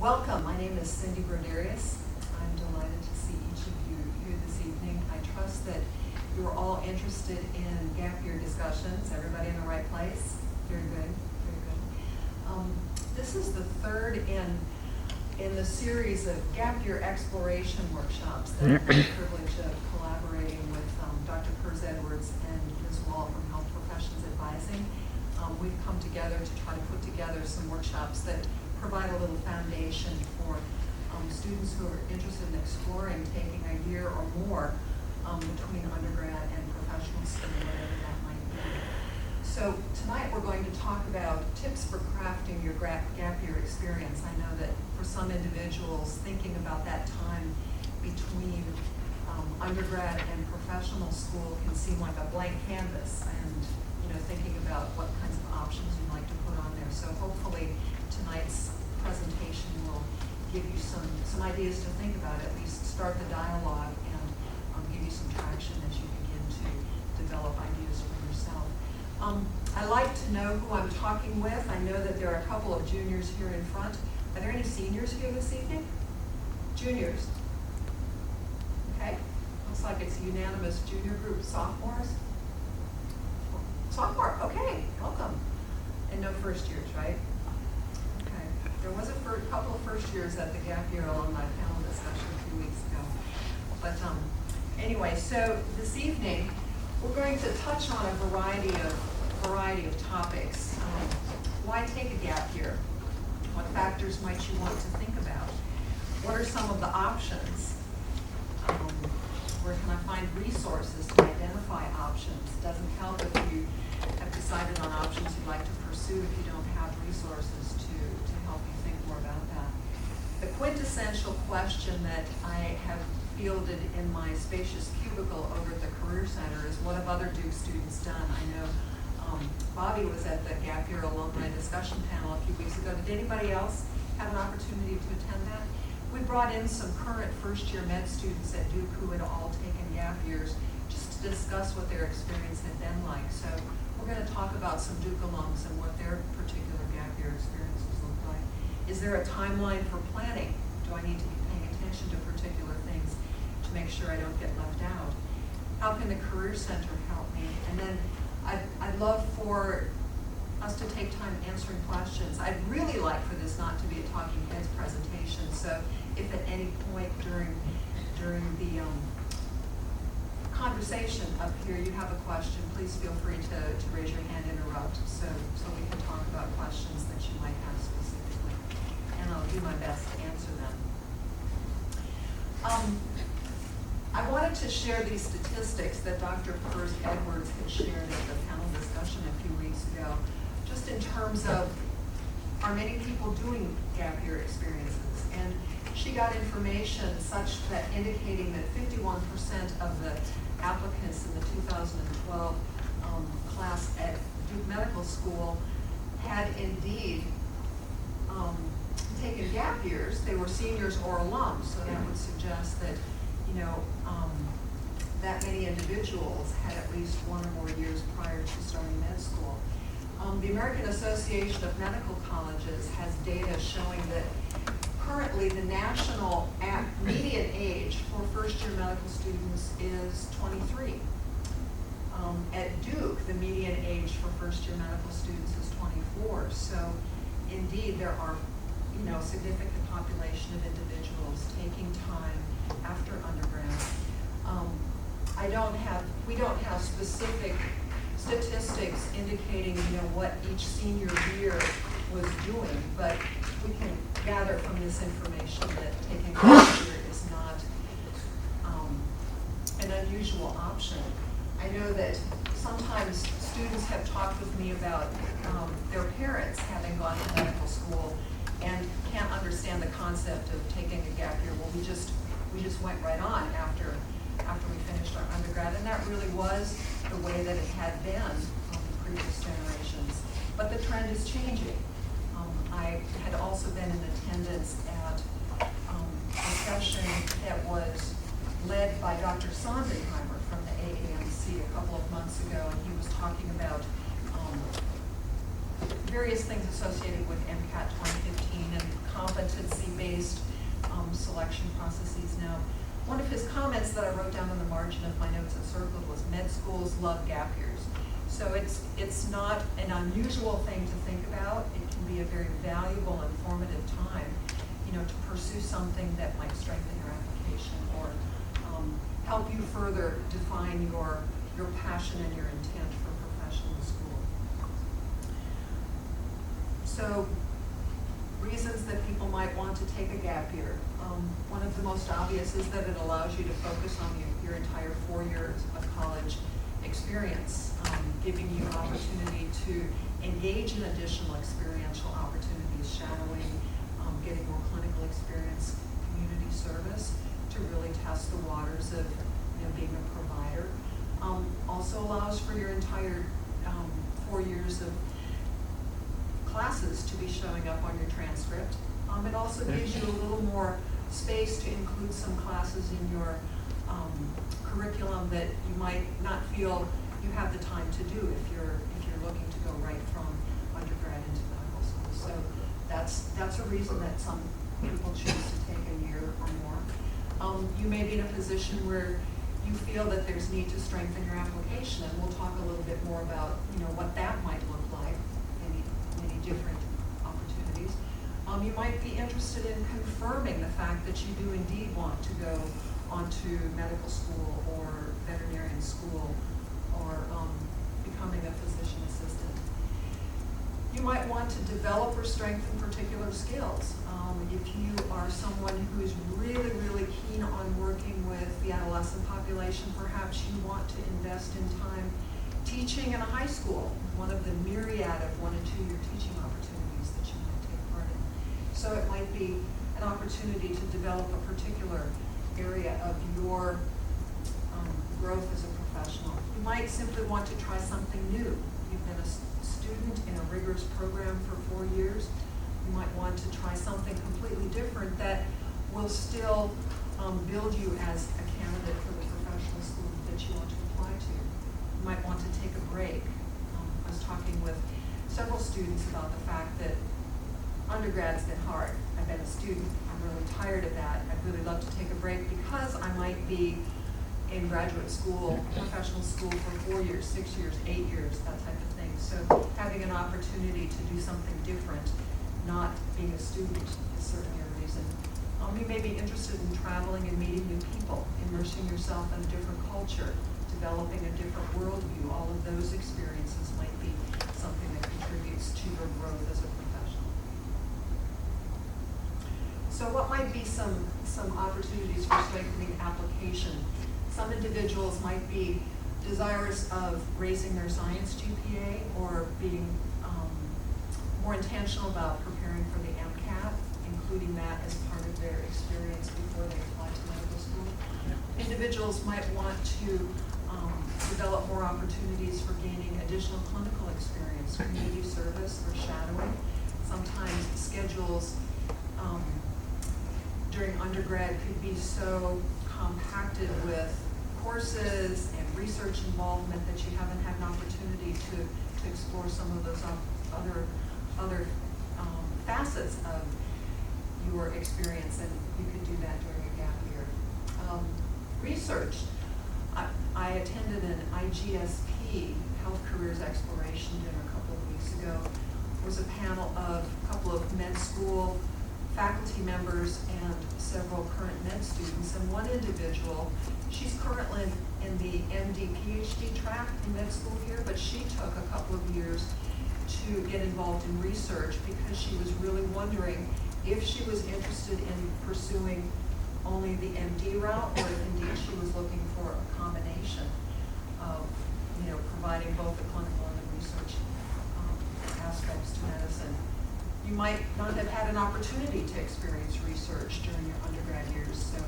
Welcome, my name is Cindy Broderius. I'm delighted to see each of you here this evening. I trust that you're all interested in gap year discussions. Everybody in the right place? Very good, very good. This is the third in the series of gap year exploration workshops that I've had the privilege of collaborating with Dr. Kurz Edwards and Ms. Wall from Health Professions Advising. We've come together to try to put together some workshops that provide a little foundation for students who are interested in exploring taking a year or more between undergrad and professional school, whatever that might be. So tonight we're going to talk about tips for crafting your gap year experience. I know that for some individuals, thinking about that time between undergrad and professional school can seem like a blank canvas, and thinking about what kinds of options you'd like to put on there. So hopefully tonight's presentation will give you some ideas to think about, at least start the dialogue, and give you some traction as you begin to develop ideas for yourself. I like to know who I'm talking with. I know that there are a couple of juniors here in front. Are there any seniors here this evening? Juniors. Okay. Looks like it's a unanimous junior group. Sophomores? Sophomore, okay, welcome. And no first years, right? Okay. There was a couple of first years at the Gap Year Alumni Panel discussion a few weeks ago. But anyway, so this evening, we're going to touch on a variety of topics. Why take a gap year? What factors might you want to think about? What are some of the options? Where can I find resources to identify options? It doesn't help if you have decided on options you'd like to pursue if you don't have resources to help you think more about that. The quintessential question that I have fielded in my spacious cubicle over at the Career Center is, what have other Duke students done? I know Bobby was at the Gap Year Alumni discussion panel a few weeks ago. Did anybody else have an opportunity to attend that? We brought in some current first-year med students at Duke who had all taken gap years just to discuss what their experience had been like. So we're going to talk about some Duke alums and what their particular gap year experiences look like. Is there a timeline for planning? Do I need to be paying attention to particular things to make sure I don't get left out? How can the Career Center help me? And then I'd love for us to take time answering questions. I'd really like for this not to be a talking heads presentation, so if at any point during the conversation up here you have a question, please feel free to raise your hand and interrupt so we can talk about questions that you might have specifically, and I'll do my best to answer them. I wanted to share these statistics that Dr. Kurz Edwards had shared at the panel discussion a few weeks ago, just in terms of, are many people doing gap year experiences? And she got information such that indicating that 51% of the applicants in the 2012 class at Duke Medical School had indeed taken gap years. They were seniors or alums, so that would suggest that that many individuals had at least one or more years prior to starting med school. The American Association of Medical Colleges has data showing that currently the national median age for first-year medical students is 23. At Duke, the median age for first-year medical students is 24. So indeed, there are significant population of individuals taking time after undergrad. We don't have specific statistics indicating what each senior year was doing, but we can gather from this information that taking a year is not an unusual option. I know that sometimes students have talked with me about their parents having gone to medical school and can't understand the concept of taking a gap year. Well, we just went right on after we finished our undergrad, and that really was the way that it had been in previous generations. But the trend is changing. I had also been in attendance at a session that was led by Dr. Sondenheimer from the AAMC a couple of months ago, and he was talking about very various things associated with MCAT 2015 and competency-based selection processes. Now, one of his comments that I wrote down on the margin of my notes and circled was med schools love gap years. So it's not an unusual thing to think about. It can be a very valuable and formative time, to pursue something that might strengthen your application or help you further define your passion and your intent for professional school. So, reasons that people might want to take a gap year. One of the most obvious is that it allows you to focus on your entire 4 years of college experience, giving you an opportunity to engage in additional experiential opportunities, shadowing, getting more clinical experience, community service, to really test the waters of being a provider. Also allows for your entire 4 years of classes to be showing up on your transcript. It also gives you a little more space to include some classes in your curriculum that you might not feel you have the time to do if you're looking to go right from undergrad into medical school. So that's a reason that some people choose to take a year or more. You may be in a position where you feel that there's need to strengthen your application, and we'll talk a little bit more about what that might look like, many different opportunities. You might be interested in confirming the fact that you do indeed want to go onto medical school or veterinarian school or becoming a physician assistant. You might want to develop or strengthen particular skills. If you are someone who is really, really keen on working with the adolescent population, perhaps you want to invest in time teaching in a high school, one of the myriad of 1- and 2-year teaching opportunities that you might take part in. So it might be an opportunity to develop a particular area of your growth as a professional. You might simply want to try something new. You've been a student in a rigorous program for 4 years. You might want to try something completely different that will still build you as a candidate for the professional school that you want to apply to. You might want to take a break. I was talking with several students about the fact that undergrad's been hard. I've been a student. I'm really tired of that. I'd really love to take a break because I might be in graduate school, professional school for 4 years, 6 years, 8 years, that type of thing. So having an opportunity to do something different, not being a student, is certainly a reason. You may be interested in traveling and meeting new people, immersing yourself in a different culture, developing a different worldview. All of those experiences might be something that contributes to your growth as a professional. So what might be some opportunities for strengthening application? Some individuals might be desirous of raising their science GPA or being more intentional about preparing for the MCAT, including that as part of their experience before they apply to medical school. Individuals might want to develop more opportunities for gaining additional clinical experience, community service, or shadowing. Sometimes schedules during undergrad could be so compacted with courses and research involvement that you haven't had an opportunity to explore some of those other facets of your experience, and you could do that during a gap year. Research. I attended an IGSP, Health Careers Exploration dinner a couple of weeks ago. It was a panel of a couple of med school faculty members and several current med students, and one individual, she's currently in the MD PhD track in med school here, but she took a couple of years to get involved in research because she was really wondering if she was interested in pursuing only the MD route, or if indeed she was looking for a combination of, providing both the clinical and the research aspects to medicine. You might not have had an opportunity to experience research during your undergrad years, so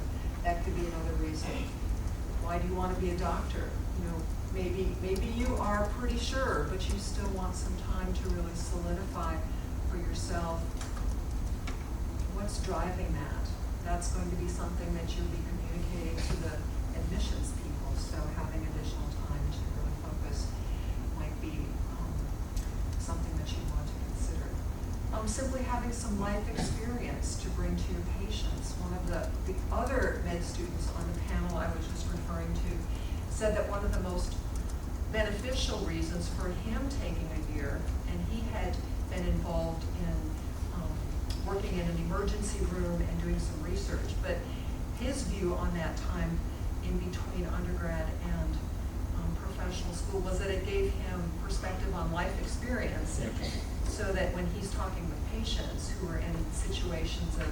that could be another reason. Why do you want to be a doctor? Maybe you are pretty sure, but you still want some time to really solidify for yourself what's driving that. That's going to be something that you'll be communicating to the admissions people, so having additional time to really focus might be something that you want to consider. simply having some life experience to bring to your patients. One of the other med students on the panel I was just referring to said that one of the most beneficial reasons for him taking a year, and he had been involved in working in an emergency room and doing some research, but his view on that time in between undergrad and professional school was that it gave him perspective on life experience, so that when he's talking with patients who are in situations of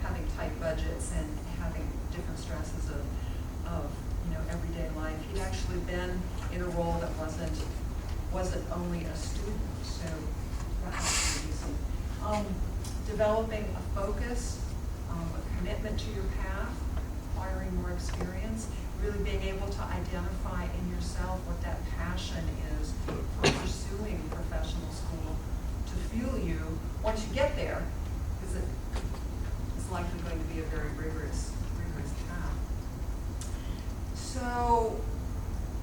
having tight budgets and having different stresses of everyday life, he'd actually been in a role that wasn't only a student. So that was the reason. Developing a focus, a commitment to your path, acquiring more experience, really being able to identify in yourself what that passion is for pursuing professional school to fuel you once you get there, because it is likely going to be a very rigorous path. So,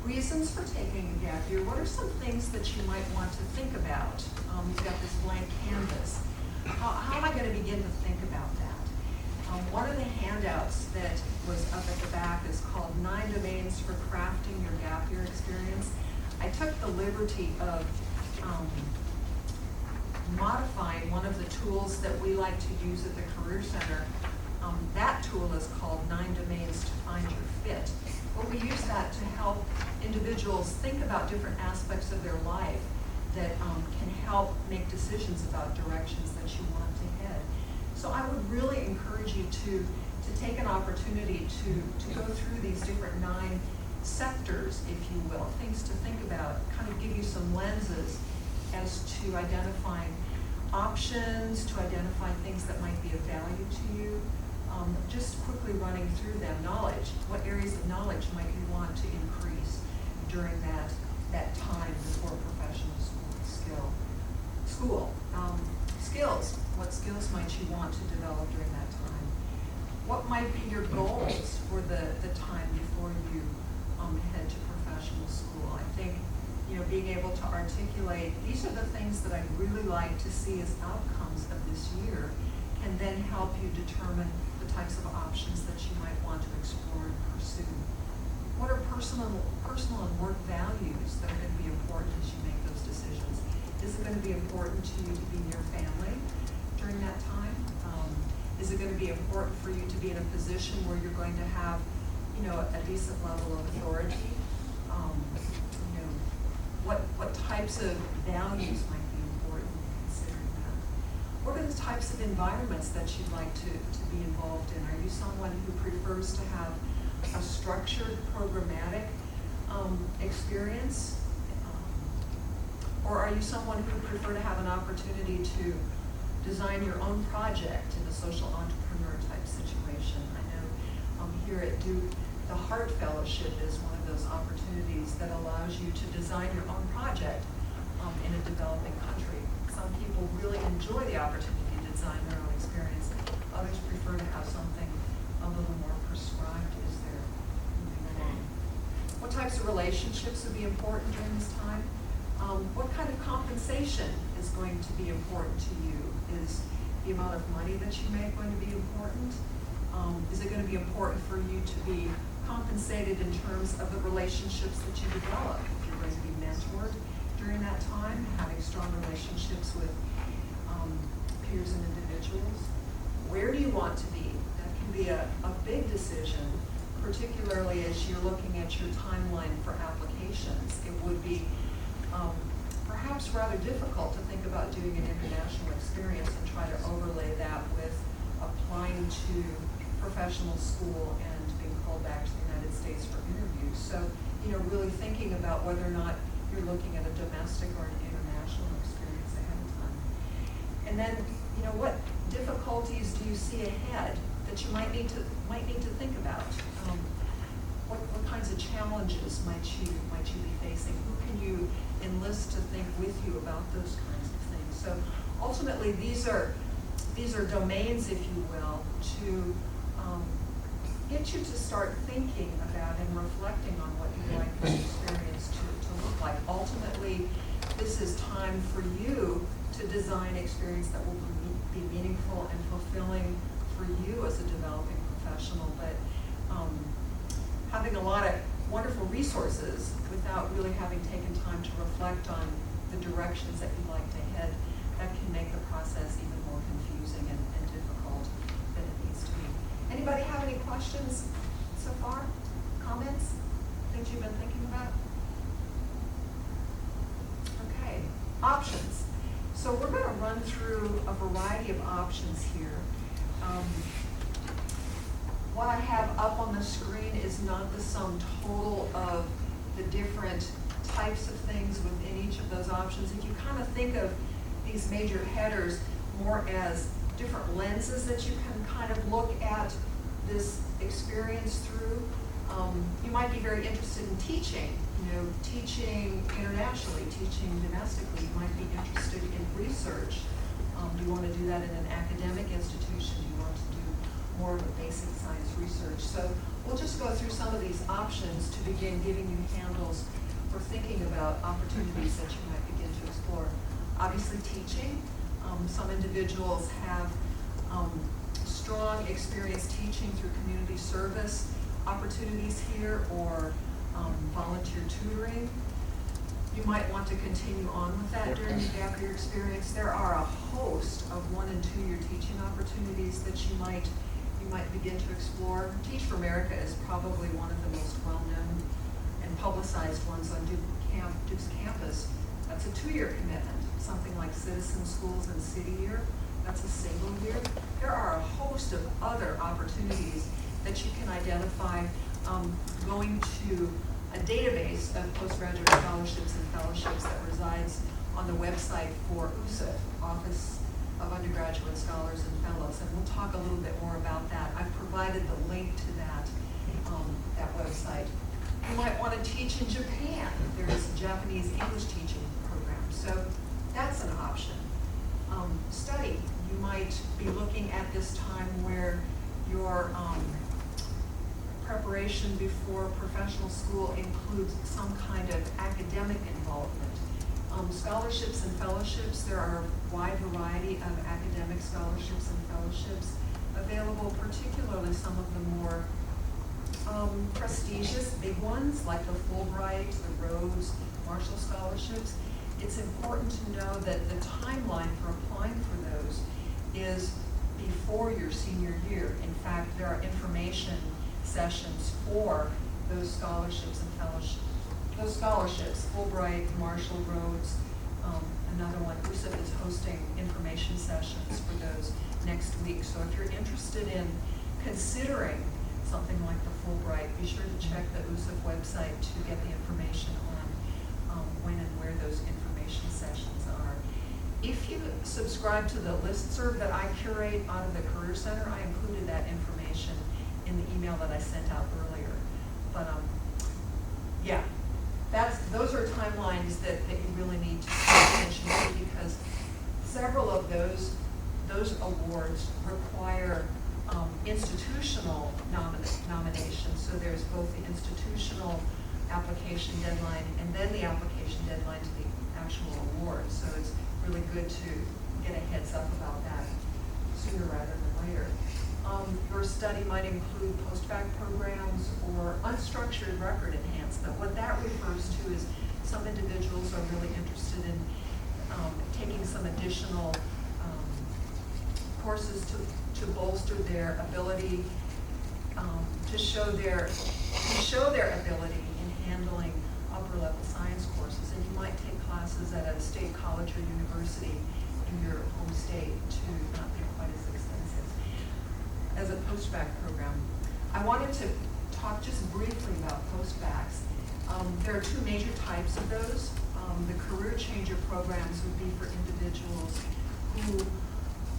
reasons for taking a gap year. What are some things that you might want to think about? You've got this blank canvas. How am I going to begin to think about that? One of the handouts that was up at the back is called 9 Domains for Crafting Your Gap Year Experience. I took the liberty of modifying one of the tools that we like to use at the Career Center. That tool is called 9 Domains to Find Your Fit, where we use that to help individuals think about different aspects of their life that can help make decisions about directions that you want to head. So I would really encourage you to take an opportunity to go through these different 9 sectors, if you will, things to think about, kind of give you some lenses as to identifying options, to identify things that might be of value to you. Just quickly running through them. Knowledge. What areas of knowledge might you want to increase during that time before professional school? Skills. What skills might you want to develop during that time? What might be your goals for the time before you head to professional school? I think being able to articulate, these are the things that I'd really like to see as outcomes of this year, can then help you determine the types of options that you might want to explore and pursue. What are personal and work values that are going to be important as you make those decisions? Is it going to be important to you to be near family during that time? Is it going to be important for you to be in a position where you're going to have, a decent level of authority? What types of values might be important in considering that? What are the types of environments that you'd like to be involved in? Are you someone who prefers to have a structured, programmatic experience? Or are you someone who would prefer to have an opportunity to design your own project in a social entrepreneur type situation? I know here at Duke, the Hart Fellowship is one of those opportunities that allows you to design your own project in a developing country. Some people really enjoy the opportunity to design their own experience. Others prefer to have something a little more prescribed as they're moving along. What types of relationships would be important during this time? What kind of compensation is going to be important to you? Is the amount of money that you make going to be important? Is it going to be important for you to be compensated in terms of the relationships that you develop? If you're going to be mentored during that time, having strong relationships with peers and individuals. Where do you want to be? That can be a big decision, particularly as you're looking at your timeline for applications. It would be perhaps rather difficult to think about doing an international experience and try to overlay that with applying to professional school and being called back to the United States for interviews. So, really thinking about whether or not you're looking at a domestic or an international experience ahead of time. And then, what difficulties do you see ahead that you might need to think about? What kinds of challenges might you be facing? Who can you enlist to think with you about those kinds of things? So ultimately, these are domains, if you will, to get you to start thinking about and reflecting on what you'd like this experience to look like. Ultimately, this is time for you to design design experience that will be meaningful and fulfilling for you as a developing professional, but having a lot of wonderful resources without really having taken time to reflect on the directions that you'd like to head, that can make the process even more confusing and difficult than it needs to be. Anybody have any questions so far? Comments? Things you've been thinking about? Okay, options. So we're going to run through a variety of options here. What I have up on the screen is not the sum total of the different types of things within each of those options. If you kind of think of these major headers more as different lenses that you can kind of look at this experience through, you might be very interested in teaching, teaching internationally, teaching domestically. You might be interested in research. Do you want to do that in an academic institution? Do you want to do more of a basic science research? So we'll just go through some of these options to begin giving you handles for thinking about opportunities that you might begin to explore. Obviously teaching. Some individuals have strong experience teaching through community service opportunities here, or volunteer tutoring. You might want to continue on with that during the gap year experience. There are a host of 1- and 2-year teaching opportunities that you might begin to explore. Teach for America is probably one of the most well-known and publicized ones on Duke's campus. That's a 2-year commitment. Something like Citizen Schools and City Year, that's a single year. There are a host of other opportunities that you can identify going to a database of postgraduate scholarships and fellowships that resides on the website for USIF, Office of Undergraduate Scholars and Fellows, and we'll talk a little bit more about that. I've provided the link to that website. You might want to teach in Japan. There's a Japanese English teaching program, so that's an option. Study. You might be looking at this time where your preparation before professional school includes some kind of academic involvement. Scholarships and fellowships, there are a wide variety of academic scholarships and fellowships available, particularly some of the more prestigious big ones like the Fulbright, the Rhodes, Marshall scholarships. It's important to know that the timeline for applying for those is before your senior year. In fact, there are information sessions for those scholarships and fellowships. Those scholarships, Fulbright, Marshall, Rhodes, another one, USIF is hosting information sessions for those next week. So if you're interested in considering something like the Fulbright, be sure to check the USIF website to get the information on when and where those information sessions are. If you subscribe to the listserv that I curate out of the Career Center, I included that information in the email that I sent out earlier. But yeah, those are timelines that you really need to pay attention to, because several of those awards require institutional nominations. So there's both the institutional application deadline and then the application deadline to the actual award. So it's really good to get a heads up about that sooner rather than later. Your study might include postback programs or unstructured record enhancement. What that refers to is some individuals are really interested in taking some additional courses to bolster their ability, to show their ability in handling upper level science courses. And you might take classes at a state college or university in your home state to not be quite as expensive as a postback program. I wanted to talk just briefly about postbacks. There are two major types of those. The career changer programs would be for individuals who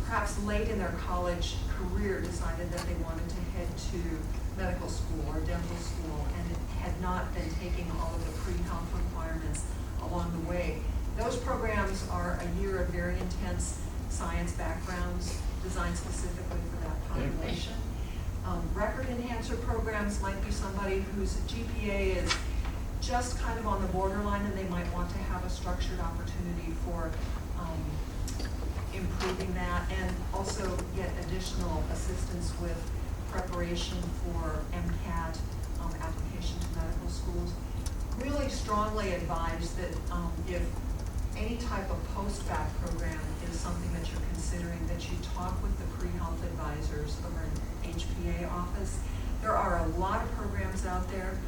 perhaps late in their college career decided that they wanted to head to medical school or dental school and had not been taking all of the pre-health requirements along the way. Those programs are a year of very intense science backgrounds designed specifically for that population. Record enhancer programs might be somebody whose GPA is just kind of on the borderline and they might want to have a structured opportunity for improving that, and also get additional assistance with preparation for MCAT application to medical schools. Really strongly advise that if any type of postback program is something that you're considering, that you talk with the pre-health advisors over in HPA office. There are a lot of programs out there.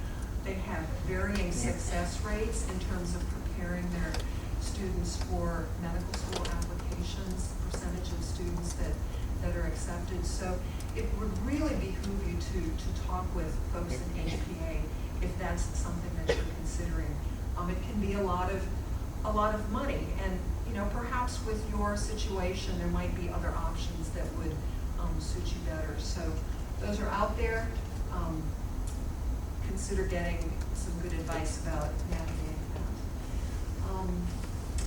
They have varying success rates in terms of preparing their students for medical school applications, percentage of students that are accepted. So it would really behoove you to talk with folks in HPA if that's something that you're considering. It can be a lot of money, and perhaps with your situation there might be other options that would suit you better. So those are out there. Consider getting some good advice about navigating that.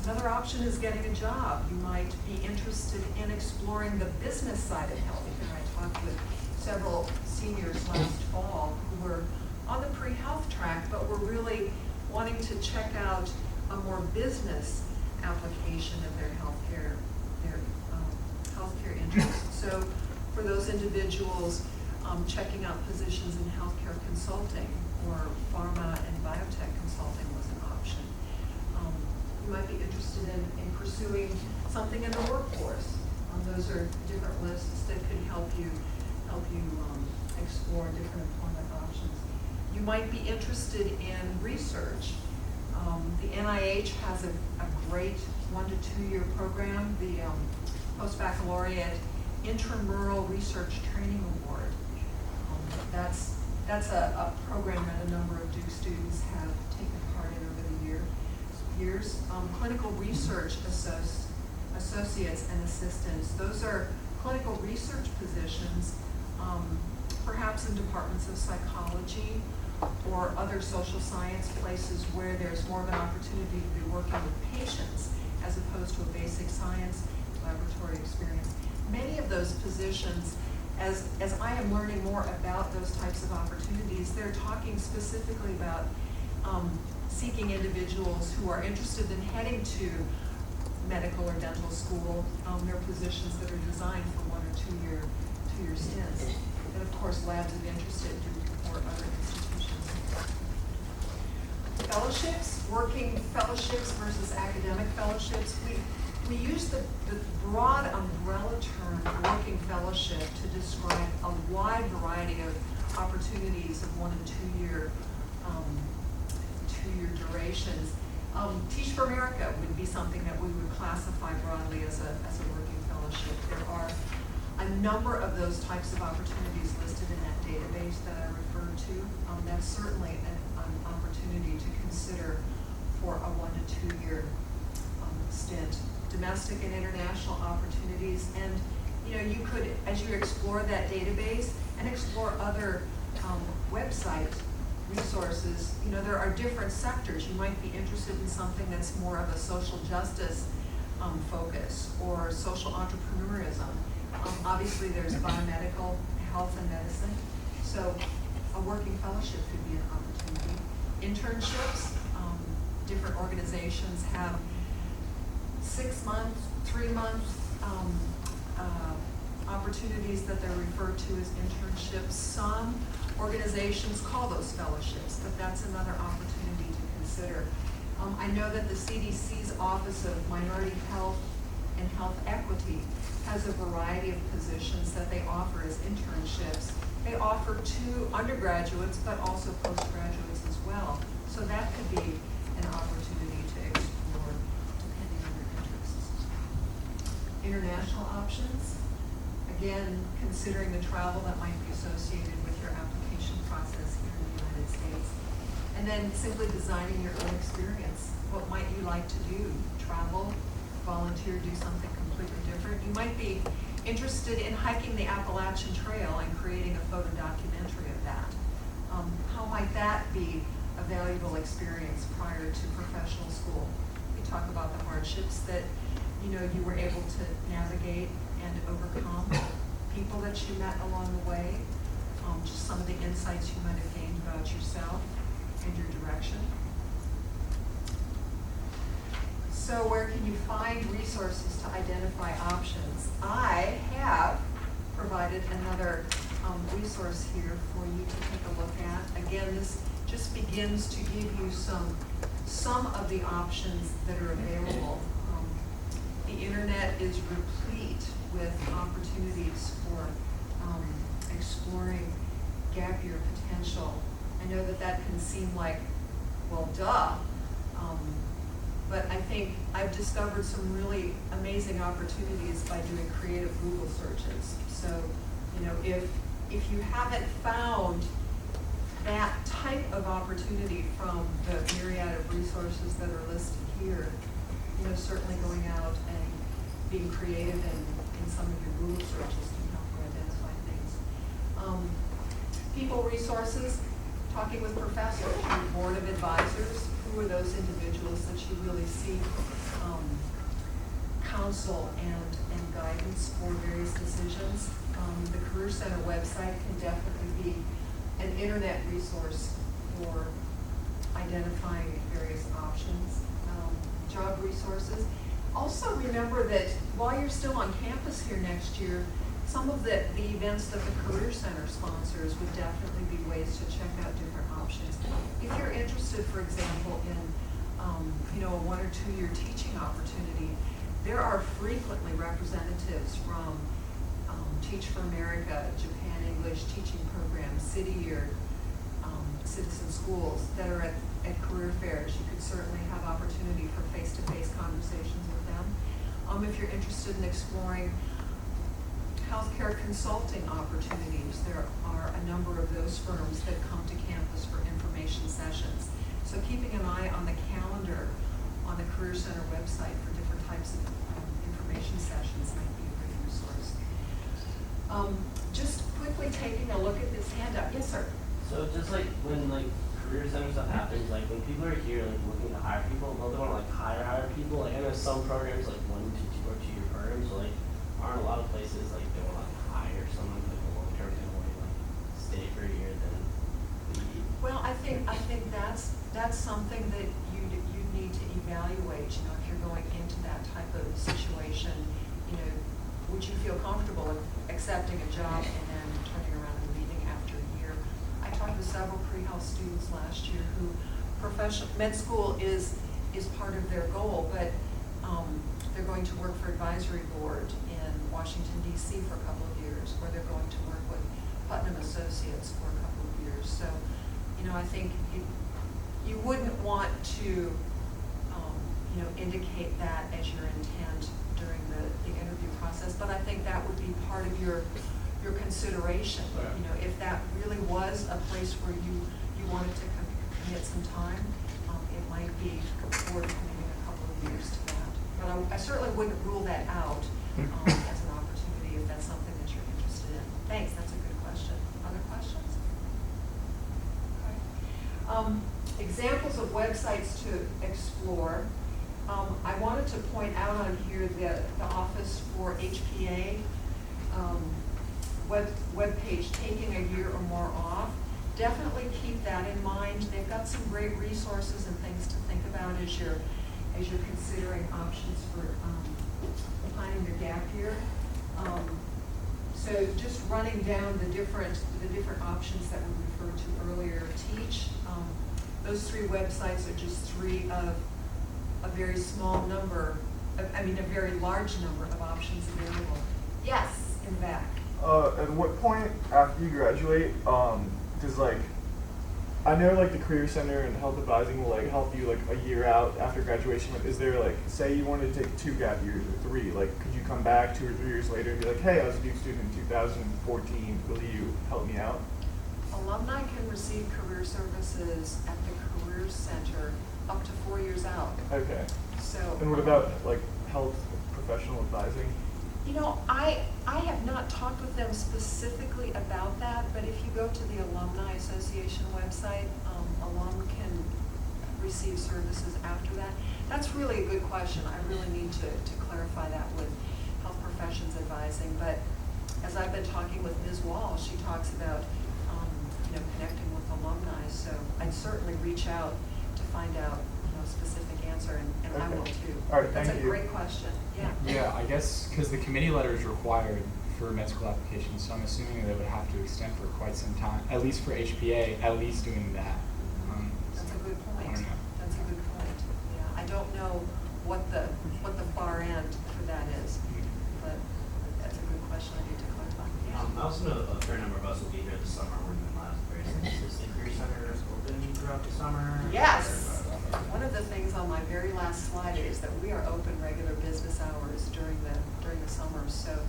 Another option is getting a job. You might be interested in exploring the business side of healthcare. I talked with several seniors last fall who were on the pre-health track, but were really wanting to check out a more business application of their healthcare interests. So for those individuals, checking out positions in healthcare consulting or pharma and biotech consulting was an option. You might be interested in pursuing something in the workforce. Those are different lists that could help you explore different employment options. You might be interested in research. The NIH has a great 1 to 2 year program, the Post-Baccalaureate Intramural Research Training Award. That's a program that a number of Duke students have taken part in over the years. Clinical research associates and assistants. Those are clinical research positions, perhaps in departments of psychology or other social science places where there's more of an opportunity to be working with patients as opposed to a basic science laboratory experience. Many of those positions, as I am learning more about those types of opportunities, they're talking specifically about seeking individuals who are interested in heading to medical or dental school. There are positions that are designed for 1 or 2 year stints. And of course, labs of interest at Duke or other institutions. Fellowships, working fellowships versus academic fellowships. We use the broad umbrella term working fellowship to describe a wide variety of opportunities of 1 and 2 year durations. Teach for America would be something that we would classify broadly as a working fellowship. There are a number of those types of opportunities listed in that database that I referred to. That's certainly an opportunity to consider for a 1 to 2 year stint. Domestic and international opportunities, and you could, as you explore that database and explore other website resources, there are different sectors. You might be interested in something that's more of a social justice focus or social entrepreneurism. Obviously, there's biomedical health and medicine, so a working fellowship could be an opportunity. Internships, different organizations have 6 months, 3 months opportunities that they're referred to as internships. Some organizations call those fellowships, but that's another opportunity to consider. I know that the CDC's Office of Minority Health and Health Equity has a variety of positions that they offer as internships. They offer to undergraduates, but also postgraduates as well. So that could be an opportunity to explore depending on your interests. International options, again, considering the travel that might be associated with your application process here in the United States. And then simply designing your own experience. What might you like to do? Travel, volunteer, do something completely different. You might be interested in hiking the Appalachian Trail and creating a photo documentary of that. How might that be a valuable experience prior to professional school? We talk about the hardships that you were able to navigate and overcome, people that you met along the way, just some of the insights you might have gained about yourself and your direction. So where can you find resources to identify identify options. I have provided another resource here for you to take a look at. Again, this just begins to give you some of the options that are available. The internet is replete with opportunities for exploring gap year potential. I know that can seem like, well, duh. But I think I've discovered some really amazing opportunities by doing creative Google searches. So, you know, if you haven't found that type of opportunity from the myriad of resources that are listed here, you know, certainly going out and being creative in some of your Google searches can help you identify things. People resources, talking with professors, your board of advisors, who are those individuals that you really seek counsel and guidance for various decisions. The Career Center website can definitely be an internet resource for identifying various options. Job resources. Also remember that while you're still on campus here next year, some of the events that the Career Center sponsors would definitely be ways to check out different options. If you're interested, for example, in you know, a 1 or 2 year teaching opportunity, there are frequently representatives from Teach for America, Japan English teaching programs, City Year, Citizen Schools that are at career fairs. You could certainly have opportunity for face-to-face conversations with them. If you're interested in exploring healthcare consulting opportunities, there are a number of those firms that come to campus for information sessions. So keeping an eye on the calendar on the Career Center website for different types of information sessions might be a great resource. Just quickly taking a look at this handout. Yes, sir. So just like when like Career Center stuff happens, like when people are here like looking to hire people, don't they want to like hire people? Like I know some programs like 1 to 2 or 2 year programs, so like aren't a lot of places like they want to hire someone like a long term and only like stay for a year then leave. Well, I think that's something that you need to evaluate. You know, if you're going into that type of situation, you know, would you feel comfortable accepting a job and then turning around and leaving after a year? I talked with several pre-health students last year who med school is part of their goal, but they're going to work for advisory board in Washington, D.C. for a couple of years, or they're going to work with Putnam Associates for a couple of years. So, you know, I think you wouldn't want to, you know, indicate that as your intent during the interview process, but I think that would be part of your consideration. Right. You know, if that really was a place where you wanted to commit some time, it might be worth committing a couple of years to that. But I certainly wouldn't rule that out as an opportunity if that's something that you're interested in. Thanks, that's a good question. Other questions? Okay. Examples of websites to explore. I wanted to point out on here the Office for HPA web page, taking a year or more off. Definitely keep that in mind. They've got some great resources and things to think about as you're considering options for planning your gap year. So just running down the different options that we referred to earlier. Teach. Those 3 websites are just 3 of a very small number. I mean, a very large number of options available. Yes, in the back. At what point after you graduate, does like, I know like the Career Center and health advising will like help you like a year out after graduation. Is there like, say you wanted to take 2 gap years or 3, like could you come back 2 or 3 years later and be like, hey, I was a Duke student in 2014, will you help me out? Alumni can receive career services at the Career Center up to 4 years out. Okay. So. And what about like health professional advising? You know, I have not talked with them specifically about that, but if you go to the Alumni Association website, alum can receive services after that. That's really a good question. I really need to clarify that with health professions advising. But as I've been talking with Ms. Wall, she talks about you know, connecting with alumni. So I'd certainly reach out to find out, you know, specific answer, and I will Okay. too. All right, That's thank a you. great question, yeah. Yeah, I guess because the committee letter is required for med school applications, so I'm assuming they would have to extend for quite some time, at least for HPA, at least doing that. That's a good I point. don't know. That's a good point. Yeah, I don't know what the far end for that is, but that's a good question. I need to clarify. Yeah. I also know a fair number of us will be here this summer working in last grade. Is the Career Center open throughout the summer? Yes. One of the things on my very last slide is that we are open regular business hours during the summer. So,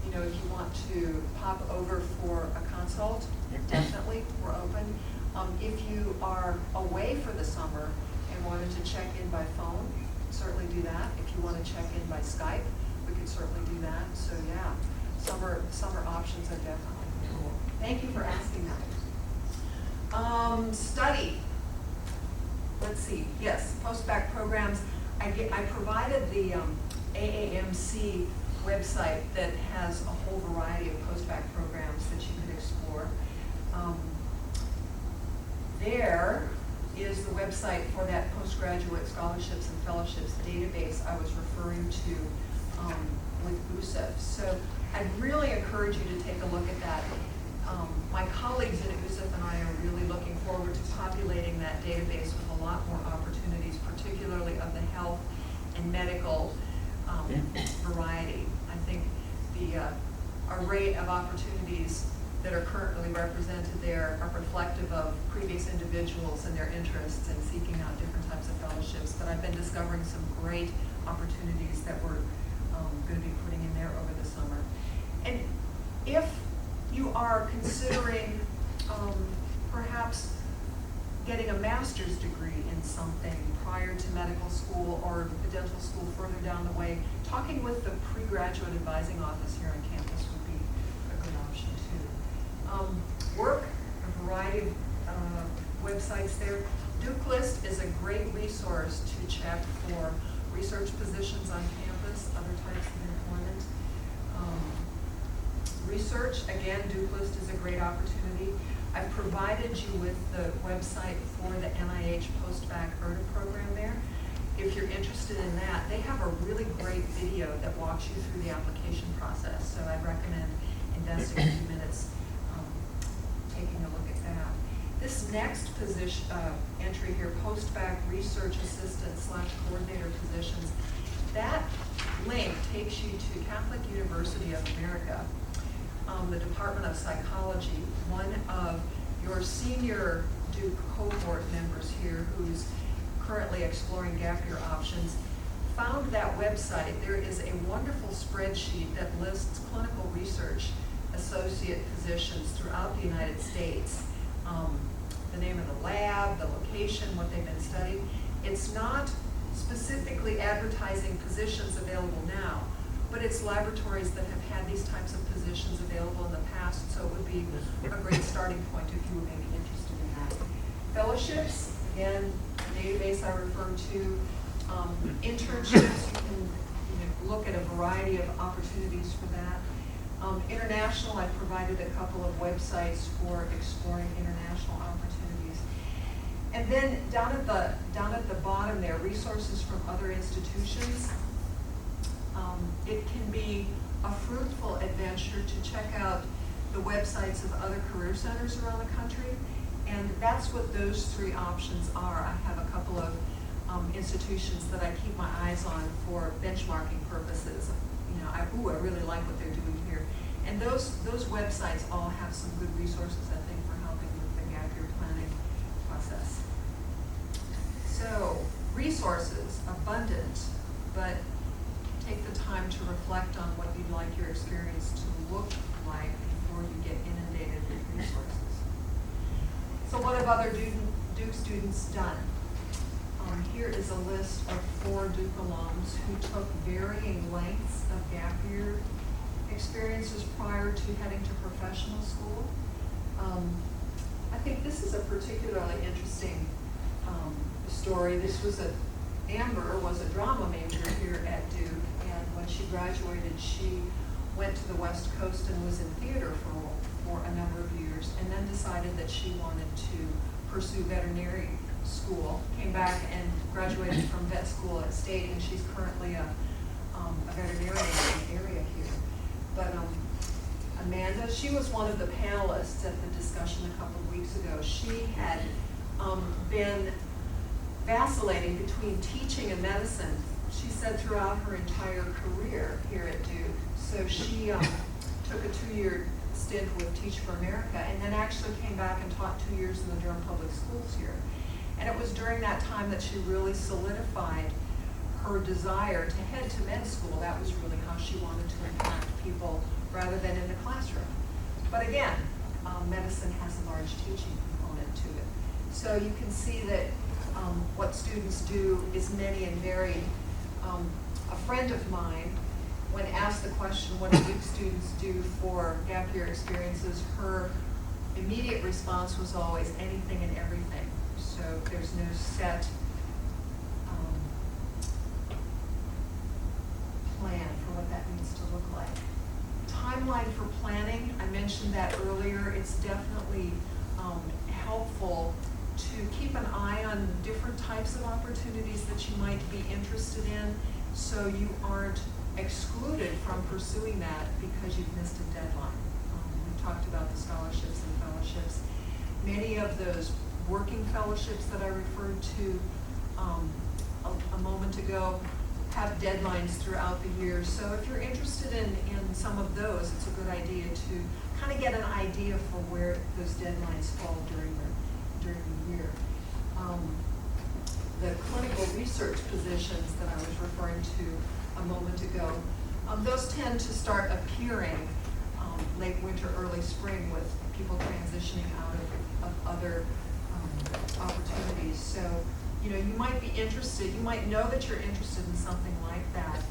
you know, if you want to pop over for a consult, definitely we're open. If you are away for the summer and wanted to check in by phone, certainly do that. If you want to check in by Skype, we could certainly do that. So yeah, summer options are definitely cool. Thank you for asking that. Study. Let's see. Yes, Postback Programs. I provided the AAMC website that has a whole variety of postback programs that you could explore. There is the website for that postgraduate scholarships and fellowships database I was referring to with USF. So I'd really encourage you to take a look at that. My colleagues in USF and I are really looking forward to populating that database with a lot more opportunities, particularly of the health and medical variety. I think the array of opportunities that are currently represented there are reflective of previous individuals and their interests in seeking out different types of fellowships. But I've been discovering some great opportunities that we're going to be putting in there over the summer. And if you are considering perhaps getting a master's degree in something prior to medical school or dental school further down the way, talking with the pre-graduate advising office here on campus would be a good option too. Work, a variety of websites there. Duke List is a great resource to check for research positions on campus, other types of employment. Research, again, Duke List is a great opportunity. I've provided you with the website for the NIH Postback program there. If you're interested in that, they have a really great video that walks you through the application process. So I'd recommend investing a few minutes taking a look at that. This next position entry here, Postback Research Assistant / Coordinator positions, that link takes you to Catholic University of America. The Department of Psychology. One of your senior Duke cohort members here, who's currently exploring gap year options, found that website. There is a wonderful spreadsheet that lists clinical research associate positions throughout the United States. The name of the lab, the location, what they've been studying. It's not specifically advertising positions available now, but it's laboratories that have had these types of positions available in the past, so it would be a great starting point if you were maybe interested in that. Fellowships, again, the database I referred to. Internships, you can look at a variety of opportunities for that. International, I provided a couple of websites for exploring international opportunities. And then down at the bottom there, resources from other institutions. It can be a fruitful adventure to check out the websites of other career centers around the country, and that's what those three options are. I have a couple of institutions that I keep my eyes on for benchmarking purposes. You know, I really like what they're doing here, and those websites all have some good resources, I think, for helping with the gap year planning process. So resources, abundant, but take the time to reflect on what you'd like your experience to look like before you get inundated with resources. So what have other Duke students done? Here is a list of 4 Duke alums who took varying lengths of gap year experiences prior to heading to professional school. I think this is a particularly interesting story. This was Amber was a drama major here at Duke, and when she graduated, she went to the West Coast and was in theater for a number of years, and then decided that she wanted to pursue veterinary school, came back and graduated from vet school at State, and she's currently a veterinarian in the area here. But Amanda, she was one of the panelists at the discussion a couple of weeks ago. She had been vacillating between teaching and medicine, she said, throughout her entire career here at Duke. So she took a 2-year stint with Teach for America, and then actually came back and taught 2 years in the Durham Public Schools here. And it was during that time that she really solidified her desire to head to med school. That was really how she wanted to impact people rather than in the classroom. But again, medicine has a large teaching component to it. So you can see that what students do is many and varied. A friend of mine, when asked the question, what do Duke students do for gap year experiences, her immediate response was always anything and everything. So there's no set plan for what that needs to look like. Timeline for planning, I mentioned that earlier. It's definitely helpful to keep an eye on different types of opportunities that you might be interested in, so you aren't excluded from pursuing that because you've missed a deadline. We talked about the scholarships and fellowships. Many of those working fellowships that I referred to a moment ago have deadlines throughout the year. So if you're interested in some of those, it's a good idea to kind of get an idea for where those deadlines fall during the year. The clinical research positions that I was referring to a moment ago, those tend to start appearing late winter, early spring, with people transitioning out of other opportunities. So, you know, you might be interested, you might know that you're interested in something like that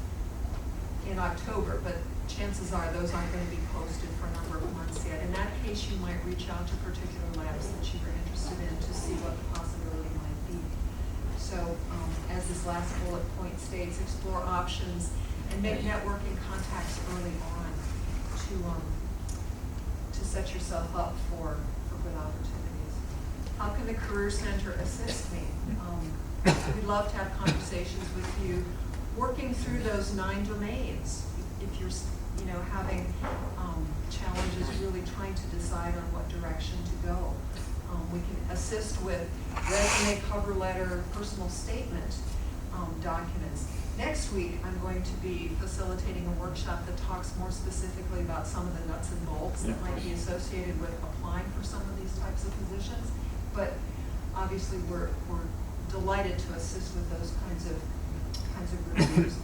in October, but chances are those aren't going to be posted for a number of months yet. In that case, you might reach out to particular labs that you were interested in to see what the possibility might be. So, as this last bullet point states, explore options and make networking contacts early on to set yourself up for good opportunities. How can the Career Center assist me? We'd love to have conversations with you, working through those 9 domains. If you're, you know, having challenges really trying to decide on what direction to go. We can assist with resume, cover letter, personal statement documents. Next week, I'm going to be facilitating a workshop that talks more specifically about some of the nuts and bolts that might be associated with applying for some of these types of positions. But obviously, we're delighted to assist with those kinds of reviews.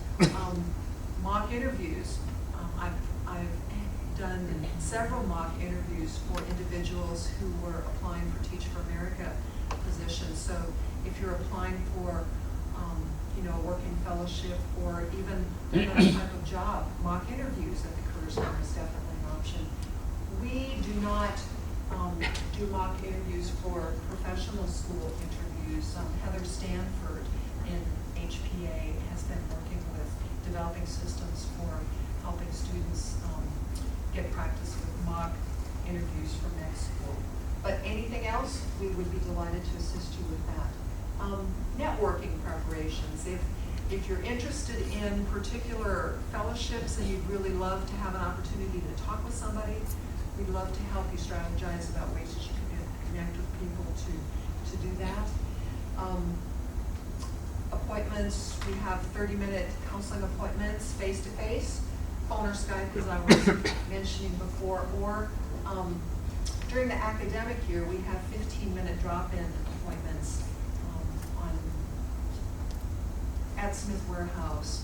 Mock interviews. I've done several mock interviews for individuals who were applying for Teach for America positions. So if you're applying for you know, a working fellowship or even another type of job, mock interviews at the Career Center is definitely an option. We do not do mock interviews for professional school interviews. Heather Stanford in HPA has been working with developing systems for helping students get practice with mock interviews for med school. But anything else, we would be delighted to assist you with that. Networking preparations. If you're interested in particular fellowships and you'd really love to have an opportunity to talk with somebody, we'd love to help you strategize about ways that you can connect with people to do that. Appointments, we have 30-minute counseling appointments, face-to-face, phone or Skype, as I was mentioning before, or during the academic year, we have 15-minute drop-in appointments at Smith Warehouse.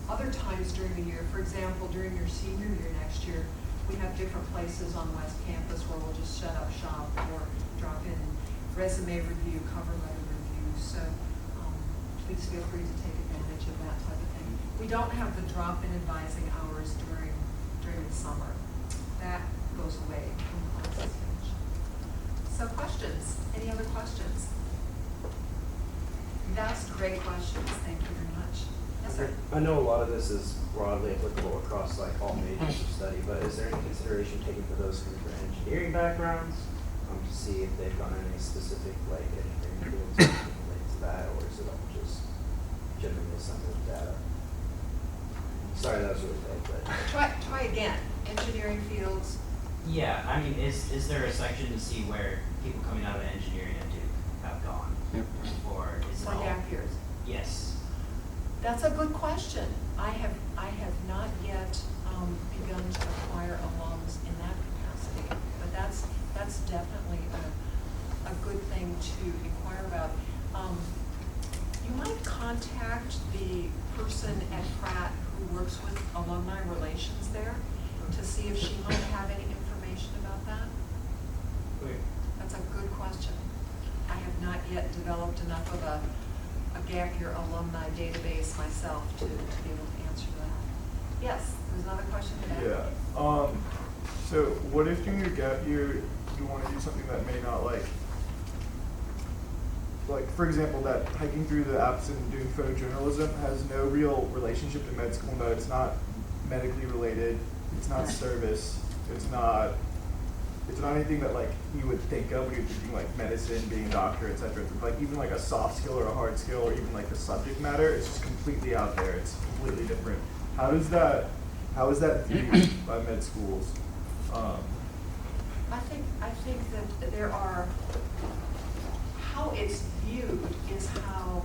Other times during the year, for example, during your senior year next year, we have different places on West Campus where we'll just shut up shop or drop in resume review, cover letter review. So please feel free to take advantage of that type of thing. We don't have the drop-in advising hours during the summer. That goes away when classes finish. So questions? Any other questions? You've asked great questions. Thank you very much. Yes, sir. I know a lot of this is broadly applicable across like all majors of study, but is there any consideration taken for those who are engineering backgrounds? come to see if they've done any specific like engineering fields related to that, or is it all just generally assembled data? Sorry, that was really vague, but. Try again. Engineering fields. Yeah, I mean, is there a section to see where people coming out of engineering at Duke have gone? Yep. Or is it For all? gap years. Yes. That's a good question. I have not yet begun to acquire alums in that capacity, but that's definitely a good thing to inquire about. You might contact the person at Pratt who works with alumni relations there to see if she might have any information about that. Okay. That's a good question. I have not yet developed enough of a gap year alumni database myself to be able to answer that. Yes, there's another question to that. Yeah. So what if during your gap year you want to do something that may not like for example, that hiking through the Alps and doing photojournalism has no real relationship to med school, in that it's not medically related, it's not service, it's not anything that like you would think of when you're thinking like medicine, being a doctor, etc. Like even like a soft skill or a hard skill or even like the subject matter, it's just completely out there. It's completely different. How is that viewed by med schools? I think that there are, how it's viewed is how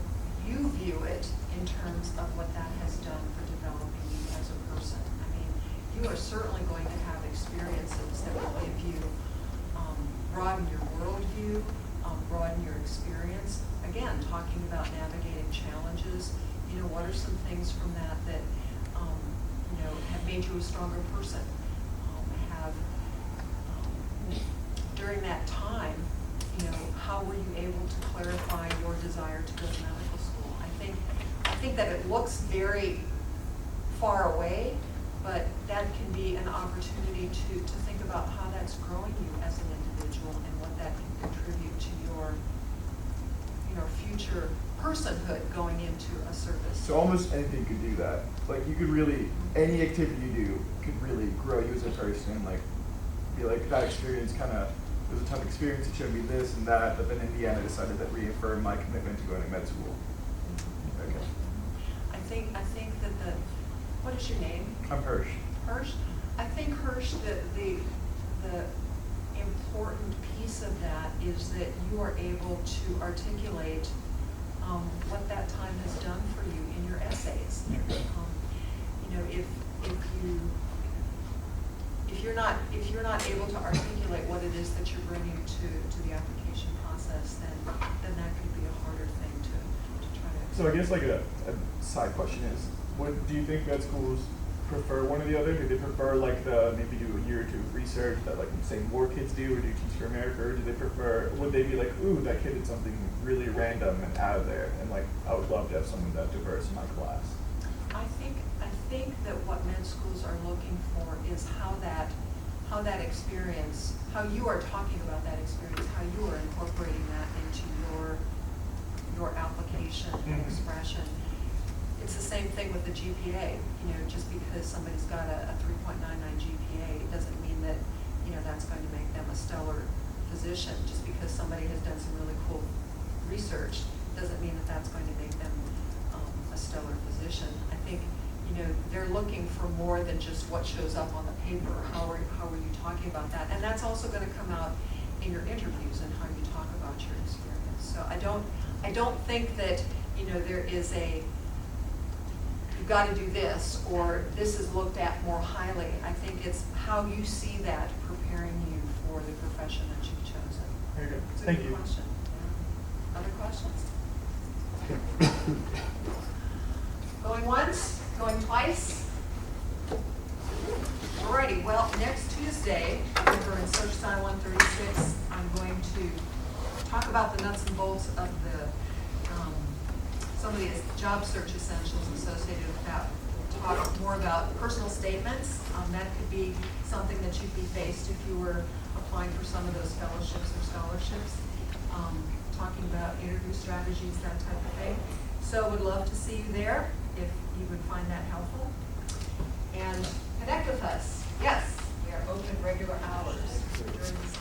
you view it in terms of what that has done for developing you as a person. I mean, you are certainly going to have experiences that will give you, broaden your worldview, broaden your experience. Again, talking about navigating challenges, what are some things from that have made you a stronger person? During that time, how were you able to clarify your desire to go to medical school? I think that it looks very far away, but that can be an opportunity to think about how that's growing you as an individual and what that can contribute to your future personhood going into a service. So almost anything could do that. Like you could really, any activity you do could really grow you as a person. Like be like that experience kind of, there's a ton of experience, it showed me this and that, but then in the end I decided that reaffirmed my commitment to going to med school. Okay. I think that what is your name? I'm Hirsch. Hirsch? I think Hirsch, the important piece of that is that you are able to articulate what that time has done for you in your essays. If you're not able to articulate what it is that you're bringing to the application process, then that could be a harder thing to try to. So I guess like a side question is, do you think med schools prefer one or the other? Do they prefer like maybe do a year or two of research that like say more kids do, or do Teach for America, or do they prefer, would they be like, ooh, that kid did something really random and out of there, and like I would love to have someone that diverse in my class? I think that what med schools are looking for is how that experience, how you are talking about that experience, how you are incorporating that into your application and expression. It's the same thing with the GPA. Just because somebody's got a 3.99 GPA, it doesn't mean that that's going to make them a stellar physician. Just because somebody has done some really cool research doesn't mean that that's going to make them a stellar physician. I think they're looking for more than just what shows up on the paper. How are you talking about that? And that's also going to come out in your interviews and how you talk about your experience. So I don't think that there is you've got to do this or this is looked at more highly. I think it's how you see that preparing you for the profession that you've chosen. Very good. It's a Thank good you. question. Yeah. Other questions? Going once? Going twice? Alrighty, well, next Tuesday, over in Search Sign 136, I'm going to talk about the nuts and bolts of some of the job search essentials associated with that. Talk more about personal statements. That could be something that you'd be faced if you were applying for some of those fellowships or scholarships. Talking about interview strategies, that type of thing. So would love to see you there if you would find that helpful. And connect with us. Yes, we are open regular hours during the